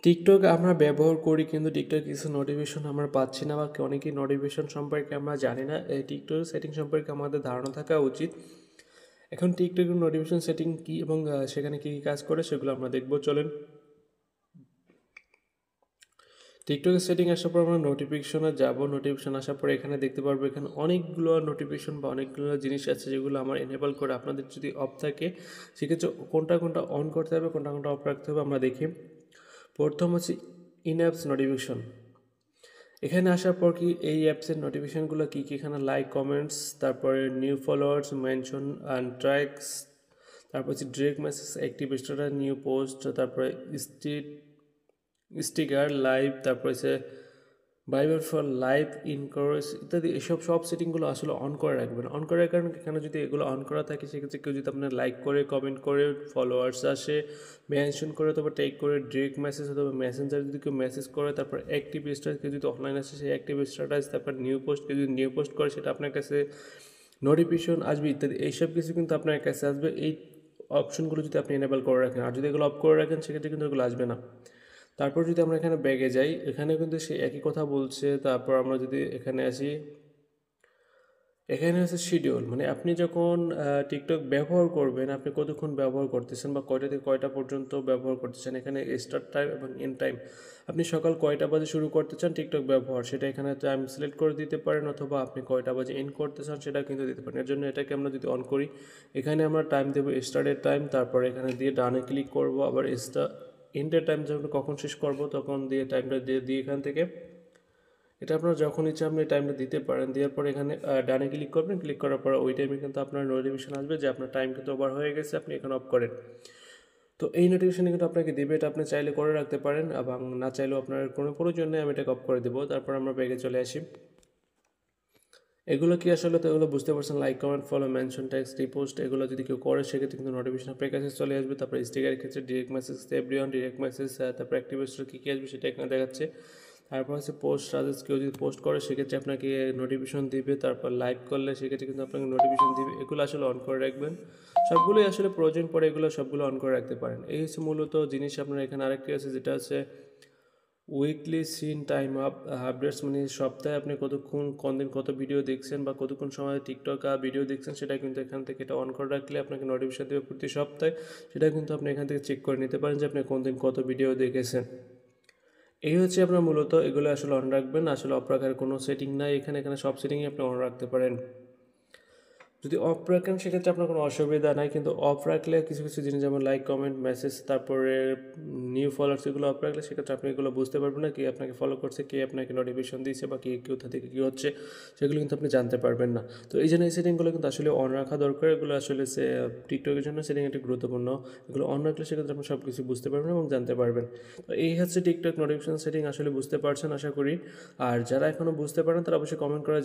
TikTok আমরা ব্যবহার করি কিন্তু টিকটক কিছু নোটিফিকেশন আমরা পাচ্ছি না বা অনেকেই নোটিফিকেশন সম্পর্কে আমরা জানি না। এই টিকটক সেটিং সম্পর্কে আমাদের ধারণা থাকা উচিত। এখন টিকটকের নোটিফিকেশন সেটিং কী এবং সেখানে কী কী কাজ করে সেগুলো আমরা দেখব, চলেন। টিকটকের সেটিং আসার পর আমরা নোটিফিকেশনে যাব। নোটিফিকেশন আসার পর এখানে দেখতে পারবো এখানে অনেকগুলো নোটিফিকেশন বা অনেকগুলো জিনিস আছে যেগুলো আমার এনেবল করে। আপনাদের যদি অফ থাকে সেক্ষেত্রে কোনটা কোনটা অন করতে হবে, কোনটা কোনটা অফ রাখতে হবে আমরা দেখি। প্রথম হচ্ছে ইন অ্যাপস নোটিফিকেশন। এখানে আসার পর কি এই অ্যাপসের নোটিফিকেশানগুলো কী কী, এখানে লাইক, কমেন্টস, তারপরে new followers, mention and tracks, তারপর হচ্ছে direct message, active status, new post, তারপরে স্টিকার, লাইভ, তারপর হচ্ছে ভাইবার ফর লাইভ, ইনকোরেজ ইত্যাদি। এসব সব সেটিংগুলো আসলে অন করে রাখবেন। অন করার কারণে এখানে যদি এগুলো অন করা থাকে সেক্ষেত্রে কেউ যদি আপনার লাইক করে, কমেন্ট করে, ফলোয়ার্স আসে, মেনশন করে, তারপর টেক করে, ডিরেক্ট মেসেজ অথবা মেসেঞ্জার যদি কেউ মেসেজ করে, তারপর অ্যাক্টিভ স্ট্যাটাস কেউ যদি অনলাইন আসে সেই অ্যাক্টিভ স্ট্যাটাস, তারপর নিউ পোস্ট কেউ যদি নিউ পোস্ট করে সেটা আপনার কাছে নোটিফিকেশন আসবে ইত্যাদি। এইসব কিছু কিন্তু আপনার কাছে আসবে এই অপশনগুলো যদি আপনি এনেবল করে রাখেন। আর যদি এগুলো অফ করে রাখেন সেক্ষেত্রে কিন্তু এগুলো আসবে না। তারপর যদি আমরা এখানে ব্যাগে যাই, এখানে কিন্তু সে একই কথা বলছে। তারপর আমরা যদি এখানে আসি, এখানে হচ্ছে শিডিউল, মানে আপনি যখন টিকটক ব্যবহার করবেন আপনি কতক্ষণ ব্যবহার করতেছেন বা কয়টা থেকে কয়টা পর্যন্ত ব্যবহার করতেছেন। এখানে স্টার্ট টাইম এবং এন্ড টাইম, আপনি সকাল কয়টা বাজে শুরু করতে চান টিকটক ব্যবহার সেটা এখানে টাইম সিলেক্ট করে দিতে পারেন, অথবা আপনি কয়টা বাজে এন্ড করতে চান সেটা কিন্তু দিতে পারেন। এর জন্য এটাকে আমরা যদি অন করি, এখানে আমরা টাইম দেবো স্টার্টের টাইম, তারপরে এখানে দিয়ে ডানে ক্লিক করব, আবার এন্ডের টাইম যখন কখন শেষ করব তখন দিয়ে টাইমটা দিয়ে এখান থেকে এটা আপনার যখন ইচ্ছা আপনি টাইমটা দিতে পারেন। দেওয়ার পরে এখানে ডানে ক্লিক করবেন, ক্লিক করার পর ওই টাইমে কিন্তু আপনার নোটিফিকেশন আসবে যে আপনার টাইম কিন্তু ওভার হয়ে গেছে, আপনি এখানে অফ করেন। তো এই নোটিফিকেশান কিন্তু আপনাকে দেবে, এটা আপনি চাইলে করে রাখতে পারেন এবং না চাইলেও আপনার কোনো প্রয়োজন নেই, আমি এটাকে অফ করে দেবো। তারপর আমরা ব্যাগে চলে আসি। এগুলো কি আসলে, তো এগুলো বুঝতে পারছেন, like, comment, follow, mention, text, repost এগুলো যদি কেউ করে সেক্ষেত্রে কিন্তু নোটিফিকেশন আপনার কাছে চলে আসবে। তারপর স্টিকারের ক্ষেত্রে direct message, everyone, direct message, তারপর অ্যাক্টিভ স্টোর কী কী আসবে সেটা এখানে দেখাচ্ছে। তারপর হচ্ছে পোস্ট সাজেস্ট, কেউ যদি পোস্ট করে সেক্ষেত্রে আপনাকে নোটিফিকেশন দিবে। তারপর লাইক করলে সেক্ষেত্রে কিন্তু আপনাকে নোটিফিকেশন দিবে। এগুলো আসলে অন করে রাখবেন, সবগুলোই আসলে প্রয়োজন পড়ে, এগুলো সবগুলো অন করে রাখতে পারেন। এই হচ্ছে মূলত জিনিস। আপনার এখানে আরেকটি আছে যেটা হচ্ছে উইকলি সিন টাইম আপডেটস, মানে সপ্তাহে আপনি কতক্ষণ কোন দিন কত ভিডিও দেখছেন বা কতক্ষণ সময় টিকটক ভিডিও দেখছেন সেটা কিন্তু এখান থেকে এটা অন করে রাখলে আপনাকে নোটিফিকেশন দেবে প্রতি সপ্তাহে। সেটা কিন্তু আপনি এখান থেকে চেক করে নিতে পারেন যে আপনি কোন দিন কত ভিডিও দেখেছেন। এই হচ্ছে আপনার মূলত, এগুলো আসলে অন রাখবেন। আসলে অফ রাখার কোনো সেটিং নাই এখানে সব সেটিংই আপনি অন রাখতে পারেন। যদি অফ রাখেন সেক্ষেত্রে আপনার কোনো অসুবিধা নাই, কিন্তু অফ রাখলে কিছু কিছু জিনিস যেমন লাইক, কমেন্ট, মেসেজ, তারপরে নিউ ফলোয়ার্স এগুলো অফ রাখলে সেক্ষেত্রে আপনি এগুলো বুঝতে পারবেন না, কে আপনাকে ফলো করছে, কে আপনাকে নোটিফিকেশন দিয়েছে বা কে কোথা থেকে কী হচ্ছে সেগুলো কিন্তু আপনি জানতে পারবেন না। তো এই জন্য এই সেটিংগুলো কিন্তু আসলে অন রাখা দরকার। এগুলো আসলে টিকটকের জন্য সেটিং একটি গুরুত্বপূর্ণ। এগুলো অন রাখলে সেক্ষেত্রে আপনি সব কিছু বুঝতে পারবেন এবং জানতে পারবেন। তো এই হচ্ছে টিকটক নোটিফিকেশন সেটিং, আসলে বুঝতে পারছেন আশা করি। আর যারা এখনও বুঝতে পারেন তারা অবশ্যই কমেন্ট করে